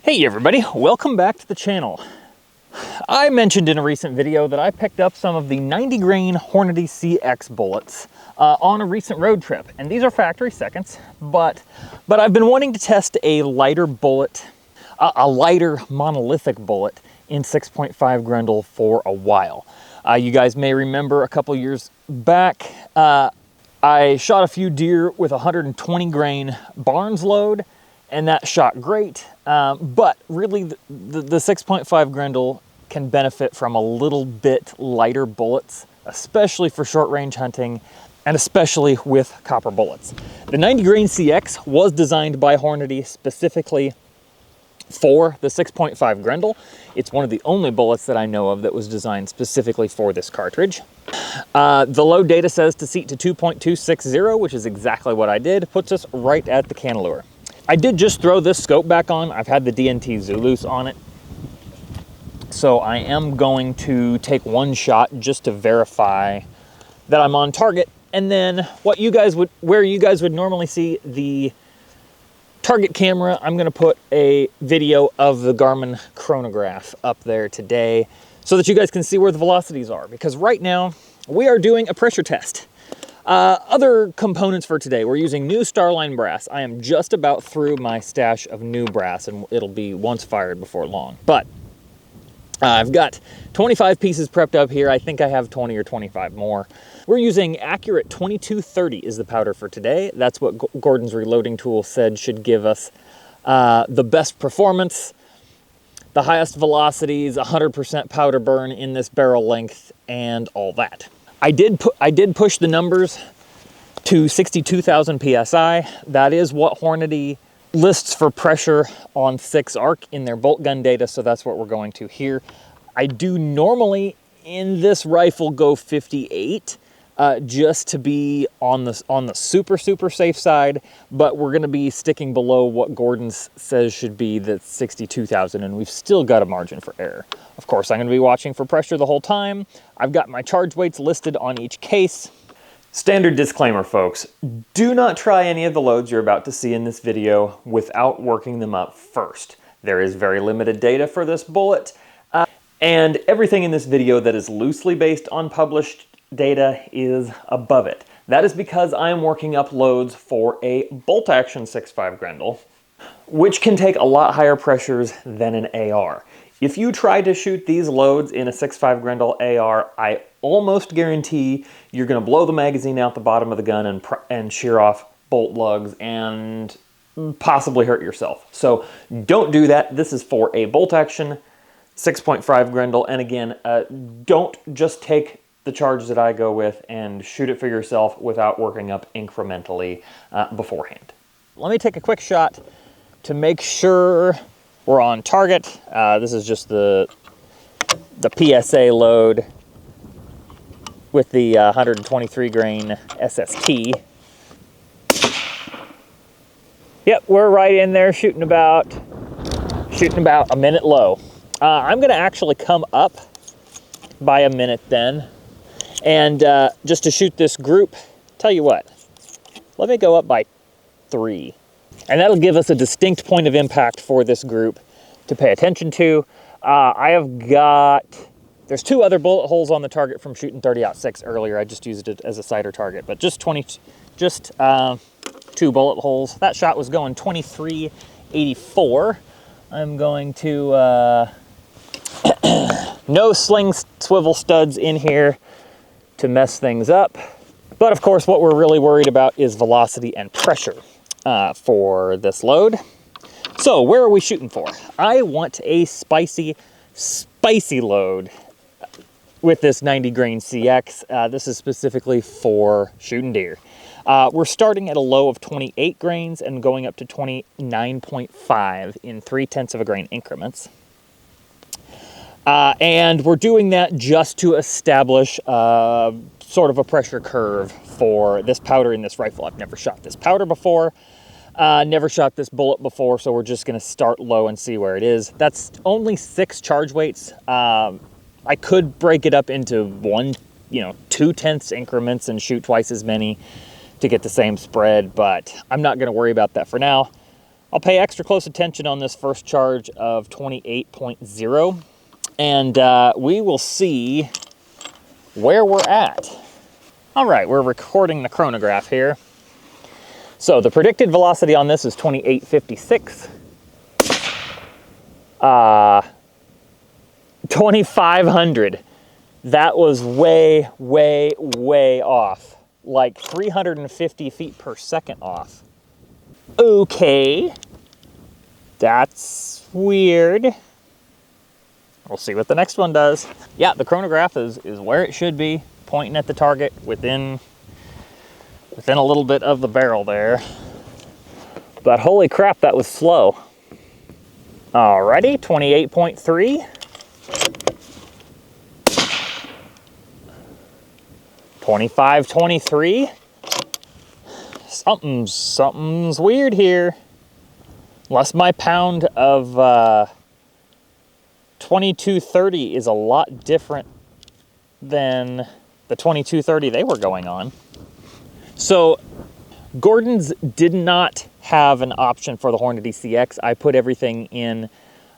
Hey everybody, welcome back to the channel. I mentioned in a recent video that I picked up some of the 90 grain Hornady CX bullets on a recent road trip, and these are factory seconds, but I've been wanting to test a lighter bullet, a lighter monolithic bullet in 6.5 Grendel for a while. You guys may remember a couple years back, I shot a few deer with 120 grain Barnes load, and that shot great, but really the 6.5 Grendel can benefit from a little bit lighter bullets, especially for short range hunting and especially with copper bullets. The 90 grain CX was designed by Hornady specifically for the 6.5 Grendel. It's one of the only bullets that I know of that was designed specifically for this cartridge. The load data says to seat to 2.260, which is exactly what I did. Puts us right at the cantilever. I did just throw this scope back on. I've had the DNT Zulus on it. So I am going to take one shot just to verify that I'm on target. And then where you guys would normally see the target camera, I'm gonna put a video of the Garmin chronograph up there today so that you guys can see where the velocities are. Because right now we are doing a pressure test. Other components for today, we're using new Starline brass. I am just about through my stash of new brass and it'll be once fired before long. But I've got 25 pieces prepped up here. I think I have 20 or 25 more. We're using Accurate 2230 is the powder for today. That's what Gordon's reloading tool said should give us the best performance, the highest velocities, 100% powder burn in this barrel length, and all that. I did push the numbers to 62,000 PSI. That is what Hornady lists for pressure on 6 ARC in their bolt gun data, so that's what we're going to here. I do normally in this rifle go 58 just to be on the super safe side, but we're going to be sticking below what Gordon says should be the 62,000, and we've still got a margin for error. Of course, I'm going to be watching for pressure the whole time. I've got my charge weights listed on each case. Standard disclaimer, folks. Do not try any of the loads you're about to see in this video without working them up first. There is very limited data for this bullet, and everything in this video that is loosely based on published data is above it. That is because I am working up loads for a bolt action 6.5 Grendel, which can take a lot higher pressures than an AR. If you try to shoot these loads in a 6.5 Grendel AR, I almost guarantee you're going to blow the magazine out the bottom of the gun and shear off bolt lugs and possibly hurt yourself. So don't do that. This is for a bolt action 6.5 Grendel. And again, don't just take the charge that I go with and shoot it for yourself without working up incrementally beforehand. Let me take a quick shot to make sure we're on target. This is just the PSA load with the 123 grain SST. Yep, we're right in there shooting about a minute low. I'm gonna actually come up by a minute then, and just to shoot this group, tell you what, let me go up by 3. And that'll give us a distinct point of impact for this group to pay attention to. There's 2 other bullet holes on the target from shooting 30-06 earlier. I just used it as a sighter target, but just 2 bullet holes. That shot was going 2384. I'm going to, no sling swivel studs in here to mess things up. But of course, what we're really worried about is velocity and pressure for this load. So where are we shooting for? I want a spicy load with this 90 grain CX. This is specifically for shooting deer. We're starting at a low of 28 grains and going up to 29.5 in 0.3 of a grain increments. And we're doing that just to establish sort of a pressure curve for this powder in this rifle. I've never shot this powder before. Never shot this bullet before, so we're just going to start low and see where it is. That's only 6 charge weights. I could break it up into 2/10 increments and shoot twice as many to get the same spread, but I'm not going to worry about that for now. I'll pay extra close attention on this first charge of 28.0, and we will see where we're at. All right, we're recording the chronograph here. So the predicted velocity on this is 28.56. 2,500. That was way, way, way off. Like 350 feet per second off. Okay. That's weird. We'll see what the next one does. Yeah, the chronograph is where it should be, pointing at the target within a little bit of the barrel there. But holy crap, that was slow. Alrighty, 28.3. 25.23. Something's weird here. Unless my pound of 22.30 is a lot different than the 22.30 they were going on. So Gordon's did not have an option for the Hornady CX. I put everything in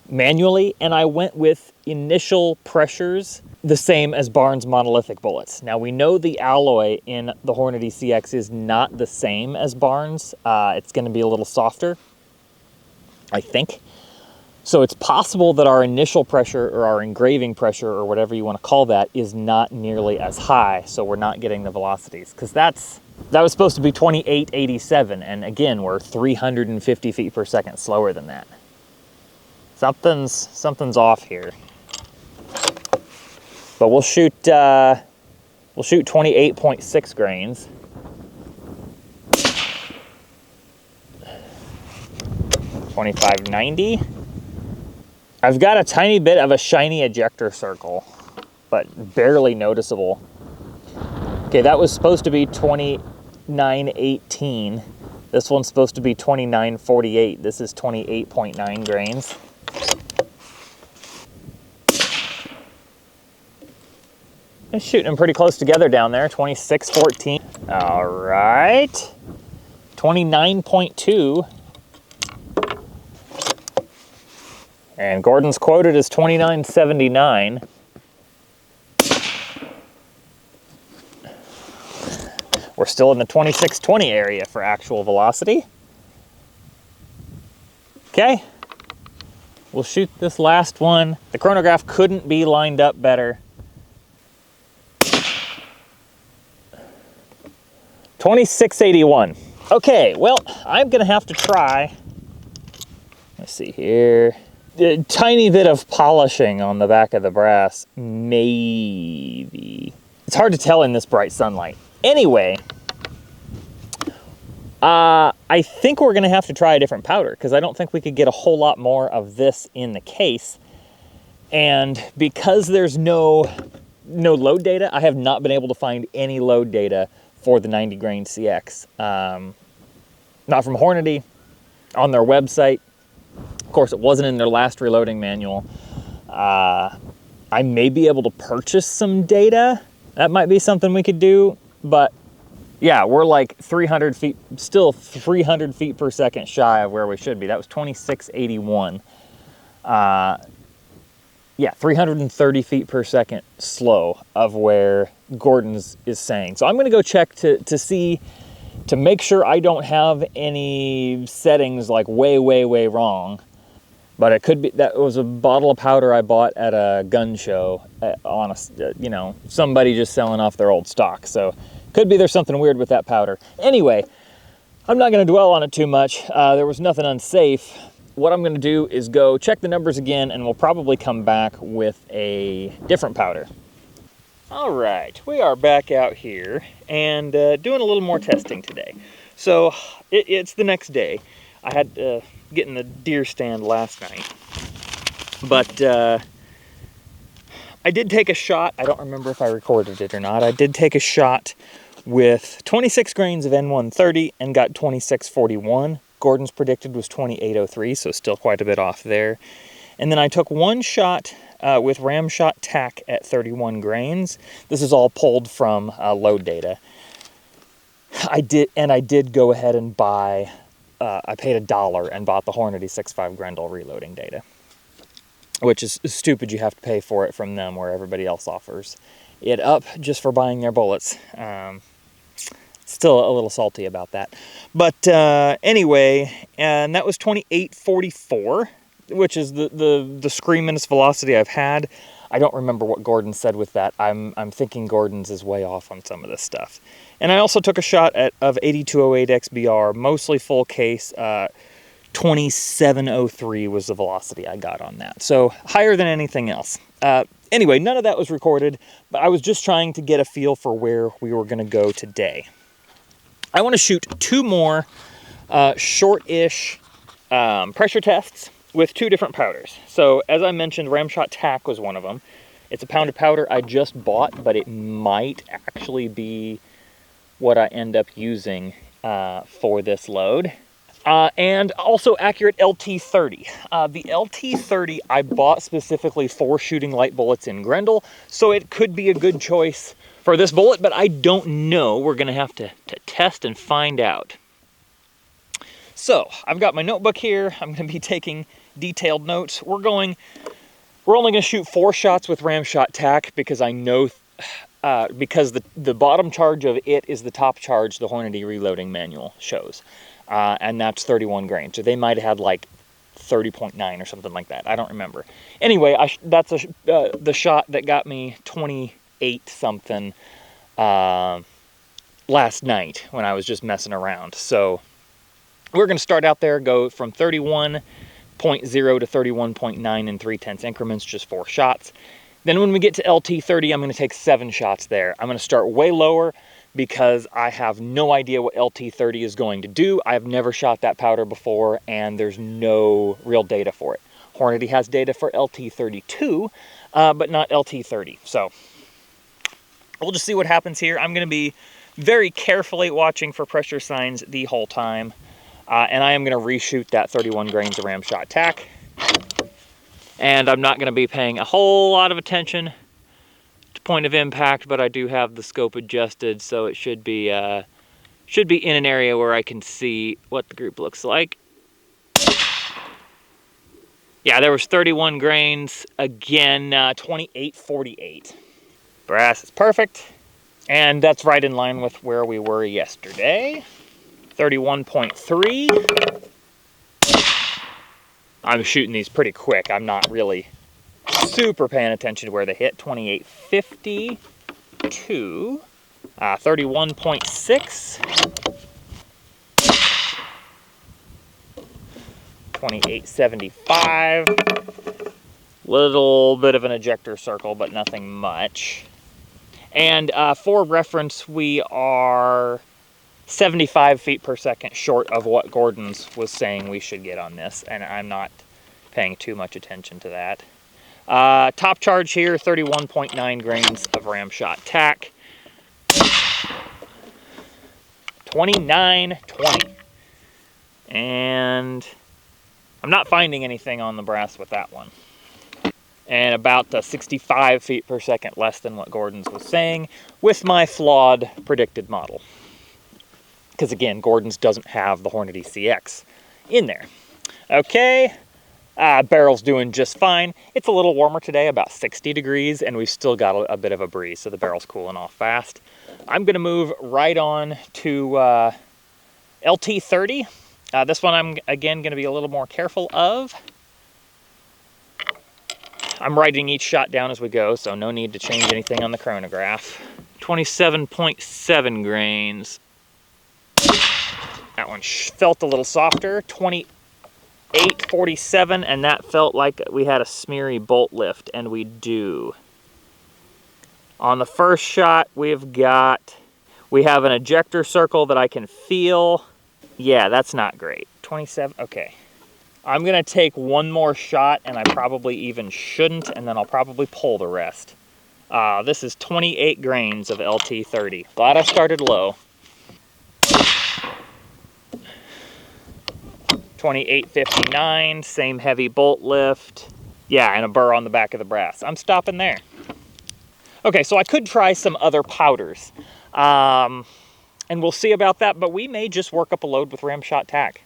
manually, and I went with initial pressures the same as Barnes monolithic bullets. Now we know the alloy in the Hornady CX is not the same as Barnes. It's going to be a little softer, I think. So it's possible that our initial pressure or our engraving pressure or whatever you want to call that is not nearly as high, so we're not getting the velocities, because that was supposed to be 28.87, and again, we're 350 feet per second slower than that. Something's off here. But we'll shoot 28.6 grains. 25.90. I've got a tiny bit of a shiny ejector circle, but barely noticeable. Okay, that was supposed to be 29.18. This one's supposed to be 29.48. This is 28.9 grains. It's shooting them pretty close together down there, 26.14. All right, 29.2. And Gordon's quoted as 29.79. We're still in the 26.20 area for actual velocity. Okay, we'll shoot this last one. The chronograph couldn't be lined up better. 26.81. Okay, well, I'm gonna have to try. Let's see here. A tiny bit of polishing on the back of the brass, maybe. It's hard to tell in this bright sunlight. Anyway, I think we're gonna have to try a different powder, because I don't think we could get a whole lot more of this in the case. And because there's no load data, I have not been able to find any load data for the 90 grain CX. Not from Hornady, on their website. Of course, it wasn't in their last reloading manual. I may be able to purchase some data. That might be something we could do, but yeah, we're like 300 feet, still 300 feet per second shy of where we should be. That was 26.81. Yeah, 330 feet per second slow of where Gordon's is saying. So I'm gonna go check to see, to make sure I don't have any settings like way, way, way wrong. But it could be, that was a bottle of powder I bought at a gun show on a, you know, somebody just selling off their old stock. So could be there's something weird with that powder. Anyway, I'm not gonna dwell on it too much. There was nothing unsafe. What I'm gonna do is go check the numbers again, and we'll probably come back with a different powder. All right, we are back out here and doing a little more testing today. So it's the next day. I had to get in the deer stand last night, but I did take a shot. I don't remember if I recorded it or not. I did take a shot with 26 grains of N130 and got 26.41. Gordon's predicted was 28.03, so still quite a bit off there. And then I took one shot with Ramshot TAC at 31 grains. This is all pulled from load data. I did go ahead and buy I paid $1 and bought the Hornady 6.5 Grendel reloading data, which is stupid. You have to pay for it from them where everybody else offers it up just for buying their bullets. Still a little salty about that. But anyway, and that was 28.44, which is the screamingest velocity I've had. I don't remember what Gordon said with that. I'm thinking Gordon's is way off on some of this stuff. And I also took a shot of 8208 XBR, mostly full case. 2703 was the velocity I got on that. So higher than anything else. Anyway, none of that was recorded, but I was just trying to get a feel for where we were going to go today. I want to shoot 2 more short-ish pressure tests with 2 different powders. So as I mentioned, Ramshot TAC was one of them. It's a pound of powder I just bought, but it might actually be what I end up using for this load. And also accurate LT-30. The LT-30 I bought specifically for shooting light bullets in Grendel, so it could be a good choice for this bullet, but I don't know. We're going to have to test and find out. So I've got my notebook here. I'm going to be taking detailed notes. We're only going to shoot 4 shots with Ramshot TAC because I know because the bottom charge of it is the top charge the Hornady reloading manual shows. And that's 31 grains. So they might have had like 30.9 or something like that. I don't remember. Anyway, that's the shot that got me 28 something last night when I was just messing around. So we're going to start out there, go from 31.0 to 31.9 in 3/10 increments, just 4 shots. Then when we get to LT-30, I'm going to take 7 shots there. I'm going to start way lower because I have no idea what LT-30 is going to do. I've never shot that powder before, and there's no real data for it. Hornady has data for LT-32, but not LT-30. So we'll just see what happens here. I'm going to be very carefully watching for pressure signs the whole time, and I am going to reshoot that 31 grains of Ramshot TAC. And I'm not going to be paying a whole lot of attention to point of impact, but I do have the scope adjusted, so it should be in an area where I can see what the group looks like. Yeah, there was 31 grains. Again, 28.48. Brass is perfect, and that's right in line with where we were yesterday. 31.3. I'm shooting these pretty quick. I'm not really super paying attention to where they hit. 28.52, 31.6, 28.75, little bit of an ejector circle, but nothing much. And for reference, we are 75 feet per second short of what Gordon's was saying we should get on this, and I'm not paying too much attention to that. Top charge here, 31.9 grains of Ramshot TAC. 29.20. And I'm not finding anything on the brass with that one. And about 65 feet per second less than what Gordon's was saying with my flawed predicted model. Because again, Gordon's doesn't have the Hornady CX in there. Okay, barrel's doing just fine. It's a little warmer today, about 60 degrees, and we've still got a bit of a breeze, so the barrel's cooling off fast. I'm gonna move right on to LT-30. This one I'm, again, gonna be a little more careful of. I'm writing each shot down as we go, so no need to change anything on the chronograph. 27.7 grains. That one felt a little softer. 28.47, and that felt like we had a smeary bolt lift, and we do. On the first shot, we have an ejector circle that I can feel. Yeah, that's not great. 27, okay. I'm gonna take one more shot, and I probably even shouldn't, and then I'll probably pull the rest. This is 28 grains of LT-30. Glad I started low. 28.59, same heavy bolt lift. Yeah, and a burr on the back of the brass. I'm stopping there. Okay, so I could try some other powders. And we'll see about that, but we may just work up a load with Ramshot TAC.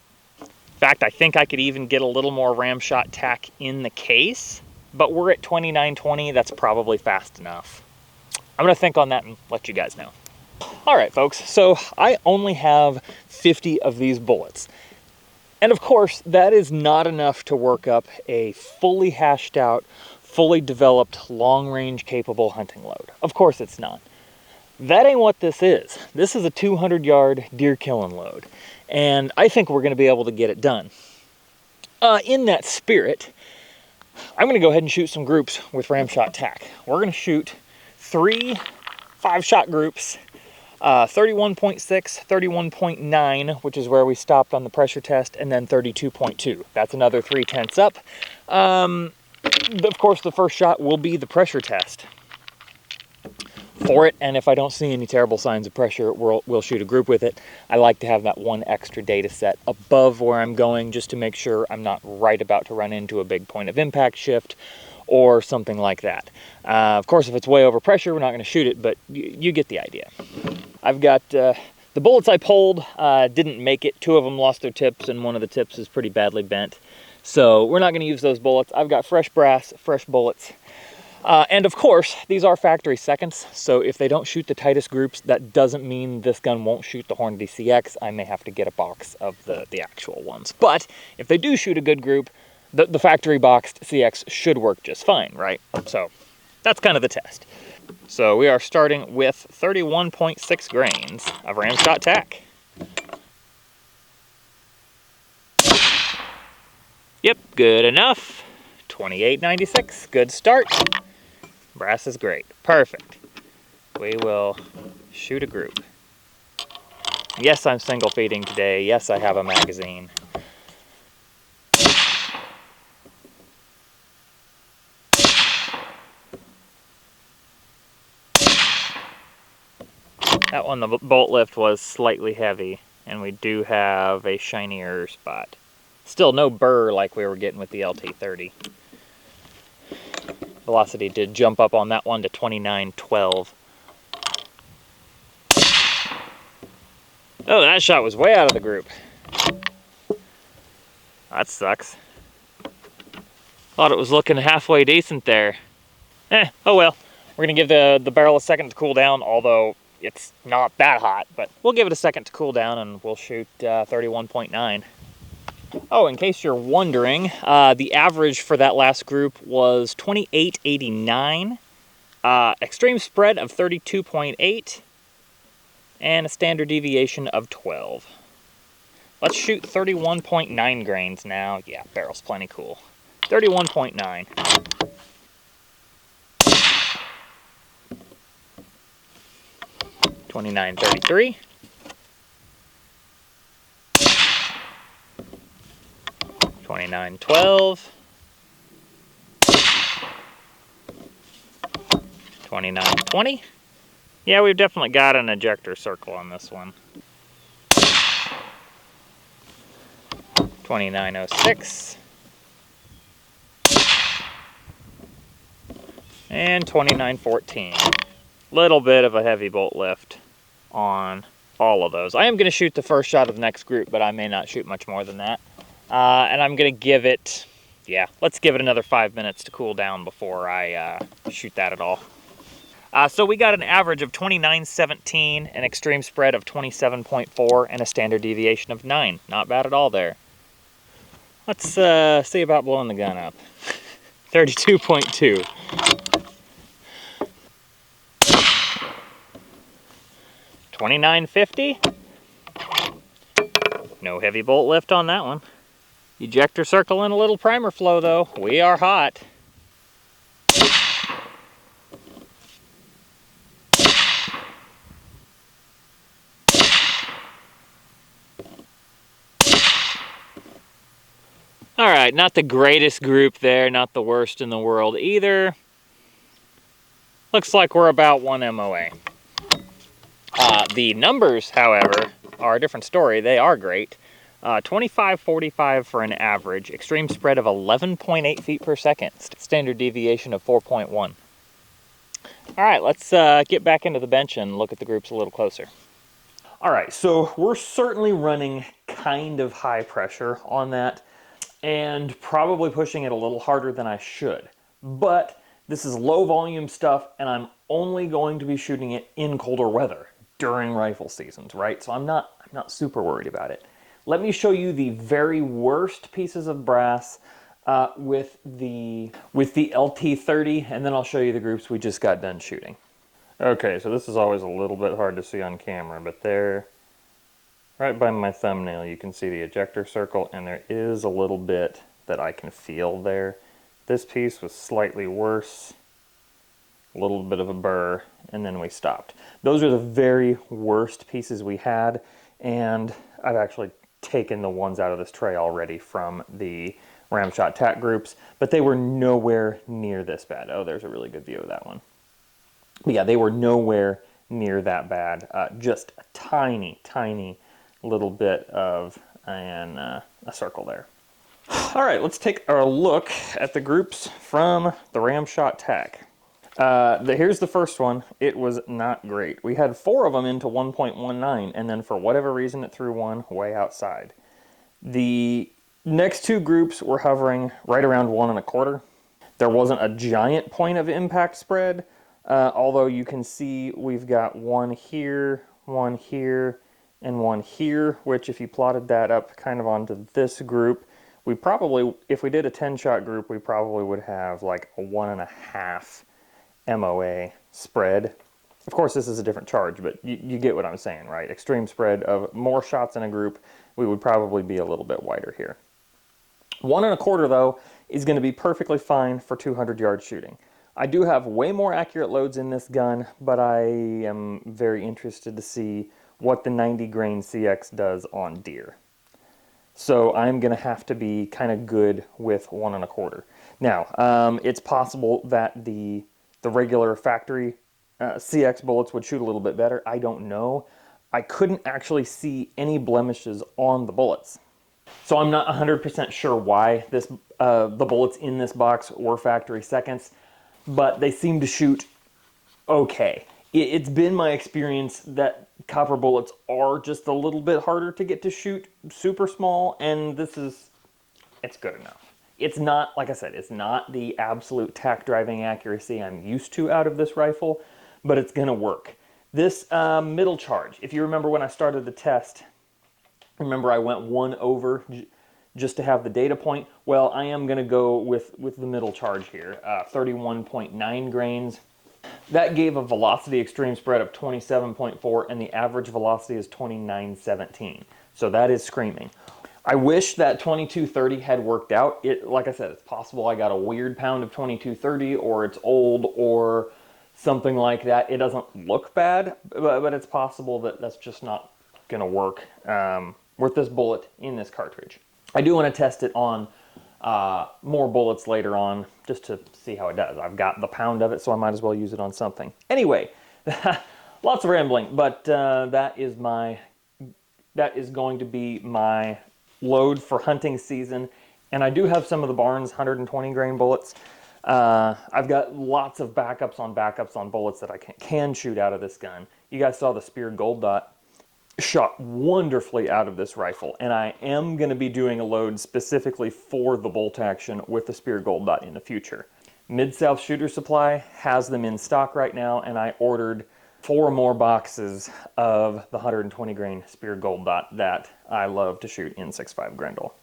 fact, I think I could even get a little more Ramshot TAC in the case, but we're at 2920. That's probably fast enough. I'm gonna think on that and let you guys know. All right, folks, so I only have 50 of these bullets. And of course, that is not enough to work up a fully hashed out, fully developed, long-range capable hunting load. Of course it's not. That ain't what this is. This is a 200-yard deer killing load. And I think we're gonna be able to get it done. In that spirit, I'm gonna go ahead and shoot some groups with Ramshot TAC. We're gonna shoot 3 5-shot groups, 31.6, 31.9, which is where we stopped on the pressure test, and then 32.2. That's another 3/10 up. Of course, the first shot will be the pressure test for it, and if I don't see any terrible signs of pressure, we'll shoot a group with it. I like to have that one extra data set above where I'm going just to make sure I'm not right about to run into a big point of impact shift or something like that. Of course, if it's way over pressure, we're not going to shoot it, but you get the idea. I've got the bullets I pulled didn't make it. 2 of them lost their tips, and one of the tips is pretty badly bent. So we're not going to use those bullets. I've got fresh brass, fresh bullets. And of course, these are factory seconds, so if they don't shoot the tightest groups, that doesn't mean this gun won't shoot the Hornady CX. I may have to get a box of the actual ones. But if they do shoot a good group, the factory boxed CX should work just fine, right? So that's kind of the test. So we are starting with 31.6 grains of Ramshot TAC. Yep, good enough. 28.96, good start. Brass is great, perfect. We will shoot a group. Yes, I'm single feeding today. Yes, I have a magazine. That one, the bolt lift was slightly heavy, and we do have a shinier spot. Still no burr like we were getting with the LT-30. Velocity did jump up on that one to 29.12. Oh, that shot was way out of the group. That sucks. Thought it was looking halfway decent there. Oh well. We're gonna give the barrel a second to cool down, although it's not that hot, but we'll give it a second to cool down and we'll shoot 31.9. Oh, in case you're wondering, the average for that last group was 28.89, extreme spread of 32.8, and a standard deviation of 12. Let's shoot 31.9 grains now. Yeah, barrel's plenty cool. 31.9. $29.33. 29.12. 29.20. Yeah, we've definitely got an ejector circle on this one. 29.06. And 29.14. Little bit of a heavy bolt lift on all of those. I am going to shoot the first shot of the next group, but I may not shoot much more than that. And I'm going to give it, yeah, let's give it another 5 minutes to cool down before I shoot that at all. So we got an average of 29.17, an extreme spread of 27.4, and a standard deviation of 9. Not bad at all there. Let's see about blowing the gun up. 32.2. 29.50. No heavy bolt lift on that one. Ejector circle and a little primer flow though. We are hot. All right, not the greatest group there, not the worst in the world either. Looks like we're about 1 MOA. The numbers, however, are a different story. They are great. 25.45 for an average, extreme spread of 11.8 feet per second, standard deviation of 4.1. All right, let's get back into the bench and look at the groups a little closer. All right, so we're certainly running kind of high pressure on that and probably pushing it a little harder than I should. But this is low volume stuff, and I'm only going to be shooting it in colder weather during rifle seasons, right? So I'm not super worried about it. Let me show you the very worst pieces of brass with the LT-30, and then I'll show you the groups we just got done shooting. Okay, so this is always a little bit hard to see on camera, but there, right by my thumbnail, you can see the ejector circle, and there is a little bit that I can feel there. This piece was slightly worse, a little bit of a burr, and then we stopped. Those are the very worst pieces we had, and I've actually taken the ones out of this tray already from the Ramshot TAC groups, but they were nowhere near this bad. Oh, there's a really good view of that one. But yeah, they were nowhere near that bad. Just a tiny, tiny little bit of a circle there. All right, let's take a look at the groups from the Ramshot TAC. Here's the first one. It was not great. We had 4 of them into 1.19, and then for whatever reason, it threw one way outside. The next 2 groups were hovering right around 1 1/4. There wasn't a giant point of impact spread, although you can see we've got 1 here, 1 here, and 1 here, which if you plotted that up kind of onto this group, we probably, if we did a 10-shot group, we probably would have like a 1.5 MOA spread. Of course, this is a different charge, but you get what I'm saying, right? Extreme spread of more shots in a group, we would probably be a little bit wider here. 1 1/4, though, is going to be perfectly fine for 200-yard shooting. I do have way more accurate loads in this gun, but I am very interested to see what the 90 grain CX does on deer. So I'm going to have to be kind of good with 1 1/4. Now, it's possible that the regular factory CX bullets would shoot a little bit better. I don't know. I couldn't actually see any blemishes on the bullets. So I'm not 100% sure why the bullets in this box were factory seconds, but they seem to shoot okay. It's been my experience that copper bullets are just a little bit harder to get to shoot super small, and it's good enough. It's not, like I said, it's not the absolute tack driving accuracy I'm used to out of this rifle, but it's gonna work. This middle charge, if you remember when I started the test, remember I went 1 over just to have the data point? Well, I am gonna go with the middle charge here, 31.9 grains. That gave a velocity extreme spread of 27.4, and the average velocity is 29.17. So that is screaming. I wish that 2230 had worked out. Like I said, it's possible I got a weird pound of 2230, or it's old, or something like that. It doesn't look bad, but it's possible that that's just not gonna work with this bullet in this cartridge. I do want to test it on more bullets later on, just to see how it does. I've got the pound of it, so I might as well use it on something. Anyway, lots of rambling, but that is going to be my load for hunting season. And I do have some of the Barnes 120 grain bullets. I've got lots of backups on bullets that I can shoot out of this gun. You guys saw the Spear Gold Dot shot wonderfully out of this rifle, and I am going to be doing a load specifically for the bolt action with the Spear Gold Dot in the future. Mid-South Shooter Supply has them in stock right now, and I ordered 4 more boxes of the 120 grain Spear Gold Dot that I love to shoot in 6.5 Grendel.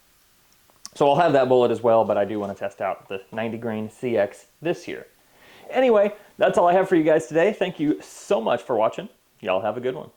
So I'll have that bullet as well, but I do want to test out the 90 grain CX this year. Anyway, that's all I have for you guys today. Thank you so much for watching. Y'all have a good one.